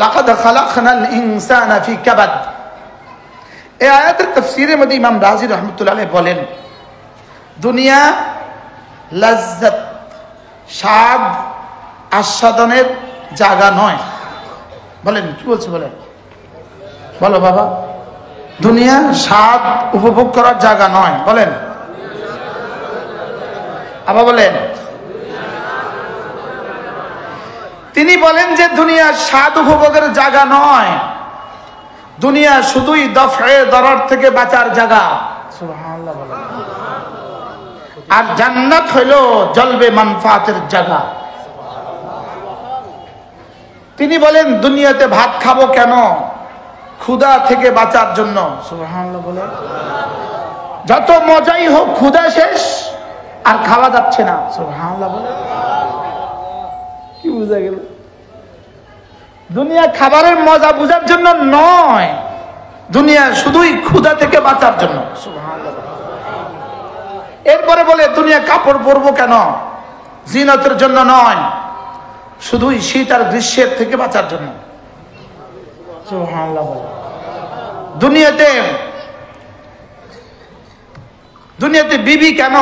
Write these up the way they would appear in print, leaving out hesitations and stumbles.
লাকাদ খালাকনাল ইনসানা ফি কাবাদ। এই আয়াতের তাফসীরের মধ্যে ইমাম রাজি রাহমাতুল্লাহ আলাইহি বলেন, দুনিয়া লাজ্জাত, স্বাদ আস্বাদনের জায়গা নয়। বলেন কি বলছে? বলেন, বলো বাবা। দুনিয়া স্বাদ উপভোগ করার জায়গা নয়। বলেন আবার বলেন। তিনি বলেন যে দুনিয়া স্বাদ উপভোগের জায়গা নয়, দুনিয়া শুধুই দফে দরর থেকে বাঁচার জায়গা। সুবহানাল্লাহ বলেন। আর জান্নাত হইল জলবে মানফাতের জায়গা। তিনি বলেন দুনিয়াতে ভাত খাবো কেন? ক্ষুধা থেকে বাঁচার জন্য। সুবহানাল্লাহ বলেন। যত মজাই হোক, ক্ষুধা শেষ আর খাওয়া যাচ্ছে না। সুবহানাল্লাহ বলেন। কি বুঝা গেল? দুনিয়া খাবারের মজা বুঝার জন্য নয়, দুনিয়া শুধুই ক্ষুধা থেকে বাঁচার জন্য। সুবহানাল্লাহ। এরপরে বলে দুনিয়া কাপড় পরবো কেন? জিনতের জন্য নয়, শুধুই শীত আর গ্রীষ্মের থেকে বাঁচার জন্য। সুবহানাল্লাহ। দুনিয়াতে বিবি কেন?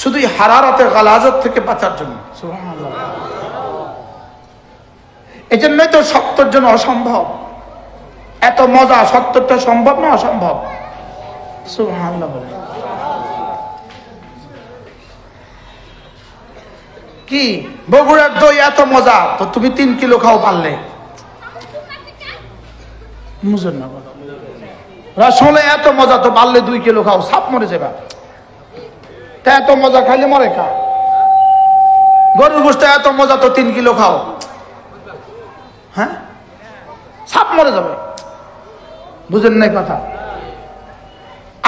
শুধুই হারারতে গালাজত থেকে বাঁচার জন্য। সুবহানাল্লাহ। এই জন্যই তো সত্যের জন্য অসম্ভব। এত মজা, সত্যটা সম্ভব না অসম্ভব? সুবহানাল্লাহ বলে। কি বগুড়ার দই এত মজা, তো তুমি 3 কিলো খাও পারলে? বুঝেন না? রসমালাই এত মজা, তো পারলে 2 কিলো খাও, সাপ মরে যাবা। তা এত মজা খাইলে মরে কা? গরুর গোশত এত মজা, তো 3 কিলো খাও, হ্যাঁ সাপ মরে যাবে। বুঝেন না কথা?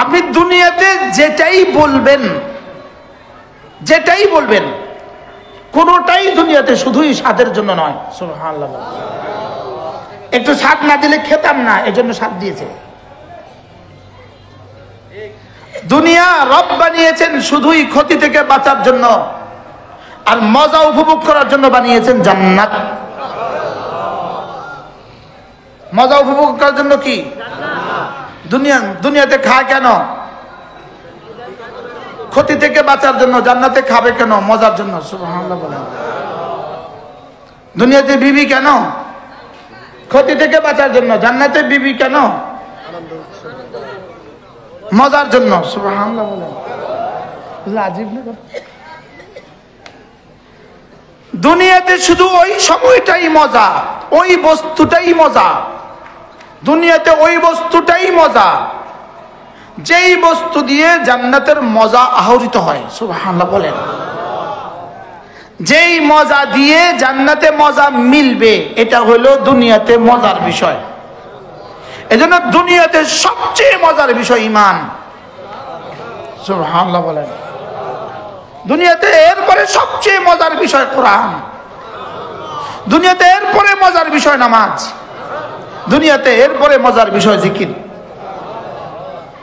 আপনি দুনিয়াতে যেটাই বলবেন, কোনটাই দুনিয়াতে শুধুই স্বাদের জন্য নয়। সুবহানাল্লাহ। একটু স্বাদ না দিলে খেতাম না, এজন্য স্বাদ দিয়েছে। দুনিয়া রব বানিয়েছেন শুধুই ক্ষতি থেকে বাঁচার জন্য, আর মজা উপভোগ করার জন্য বানিয়েছেন জান্নাত। মজা উপভোগ করার জন্য কি? দুনিয়াতে খায় কেন? ক্ষতি থেকে বাঁচার জন্য। জান্নাতে খাবে কেন? মজার জন্য। সুবহানাল্লাহ বলেন। দুনিয়াতে বিবি কেন? ক্ষতি থেকে বাঁচার জন্য। জান্নাতে বিবি কেন? মজার জন্য। সুবহানাল্লাহ বলেন। আজীব না? দুনিয়াতে শুধু ওই সময়টাই মজা, ওই বস্তুটাই মজা। দুনিয়াতে ওই বস্তুটাই মজা যেই বস্তু দিয়ে জান্নাতের মজা আহরিত হয়। সুবহানাল্লাহ বলেন। যেই মজা দিয়ে জান্নাতে মজা মিলবে, এটা হলো দুনিয়াতে মজার বিষয়। এজন্য দুনিয়াতে সবচেয়ে মজার বিষয় ঈমান। সুবহানাল্লাহ বলেন। দুনিয়াতে এরপরে সবচেয়ে মজার বিষয় কোরআন। দুনিয়াতে এরপরে মজার বিষয় নামাজ। দুনিয়াতে এরপরে মজার বিষয় জিকির।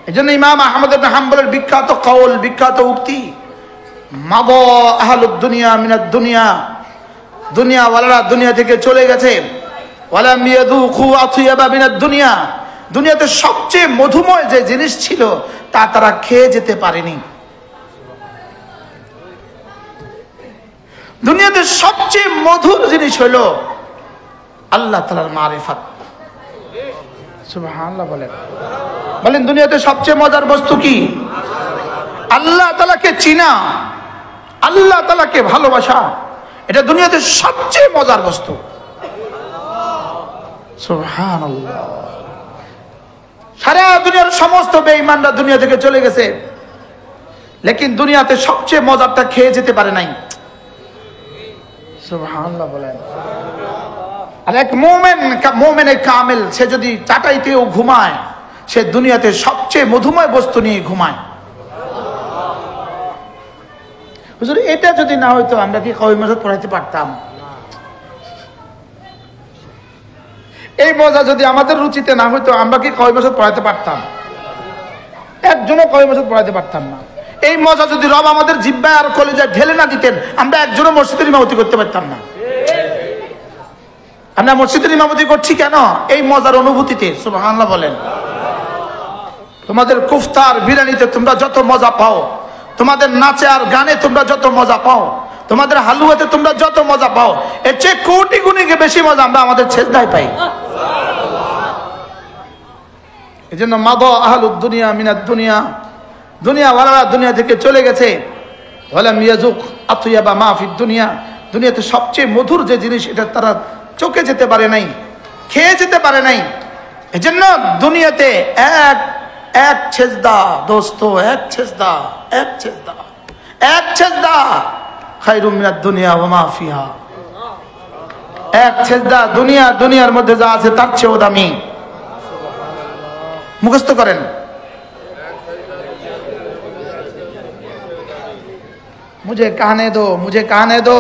এজন্য ইমাম আহমদ ইবনে হাম্বলের বিখ্যাত কওল, বিখ্যাত উক্তি, মাদা আহলুদ দুনিয়া মিনাদ দুনিয়া, দুনিয়াওয়ালারা দুনিয়া থেকে চলে গেছে। ওয়ালাম ইয়াযুকু আতইয়াবা মিনাদ দুনিয়া, দুনিয়াতে সবচেয়ে মধুময় যে জিনিস ছিল তা তারা খেয়ে যেতে পারেনি। দুনিয়াতে সবচেয়ে মধুর জিনিস হলো আল্লাহ তাআলার মারিফাত। সুবহানাল্লাহ বলেন। বলেন দুনিয়াতে সবচেয়ে মজার বস্তু কি? আল্লাহ তাআলাকে চিনা, আল্লাহ তাআলাকে ভালোবাসা। এটা দুনিয়াতে সবচেয়ে মজার বস্তু। সুবহানাল্লাহ। সারা দুনিয়ার সমস্ত বেঈমানরা দুনিয়া থেকে চলে গেছে, লেকিন দুনিয়াতে সবচেয়ে মজারটা খেয়ে যেতে পারে নাই। সুবহানাল্লাহ বলেন। আর এক মুমিনে কামিল, সে যদি চাটাইতেও ঘুমায়, সে দুনিয়াতে সবচেয়ে মধুময় বস্তু নিয়ে ঘুমায়। হুজুর এটা যদি না হইতো আমরা কি কওমি মাসাদ পড়াইতে পারতাম? এই মজা যদি আমাদের রুচিতে না হইতো আমরা কি কওমি মাসাদ পড়াইতে পারতাম? একজনও কওমি মাসাদ পড়াইতে পারতাম না। এই মজা যদি রব আমাদের জিহ্বায় আর কলিজায় ঢেলে না দিতেন, আমরা একজনও মসজিদের ইমামতি করতে পারতাম না। আমরা মসজিদের ইমামতি করছি কেন? এই মজার অনুভূতিতে। সুবহানাল্লাহ বলেন। তোমাদের কুফতার বিরিয়ানিতে তোমরা যত মজা পাও, তোমাদের নাচে আর গানে তোমরা যত মজা পাও, তোমাদের হালুয়াতে তোমরা যত মজা পাও, এর চেয়ে কোটি গুণে বেশি মজা আমরা আমাদের সেজদায় পাই। এই জন্য মাদা আহলুদ দুনিয়া মিনাদ দুনিয়া, দুনিয়া ওয়ালারা দুনিয়া থেকে চলে গেছে। ওয়ালাম ইয়াজুক আতইয়াবা মা ফিদ দুনিয়া, দুনিয়াতে সবচেয়ে মধুর যে জিনিস এটা তারা চোখে যেতে পারে নাই, খেয়ে যেতে পারে নাই। এজন্য দুনিয়াতে এক সেজদা দোস্ত, এক সেজদা, এক সেজদা, এক সেজদা খায়রুম মিনাদ দুনিয়া ওয়া মা ফিহা। এক সেজদা দুনিয়ার মধ্যে যা আছে তার চেয়েও দামি। মুখস্থ করেন। মুঝে कहने दो, मुझे कहने दो।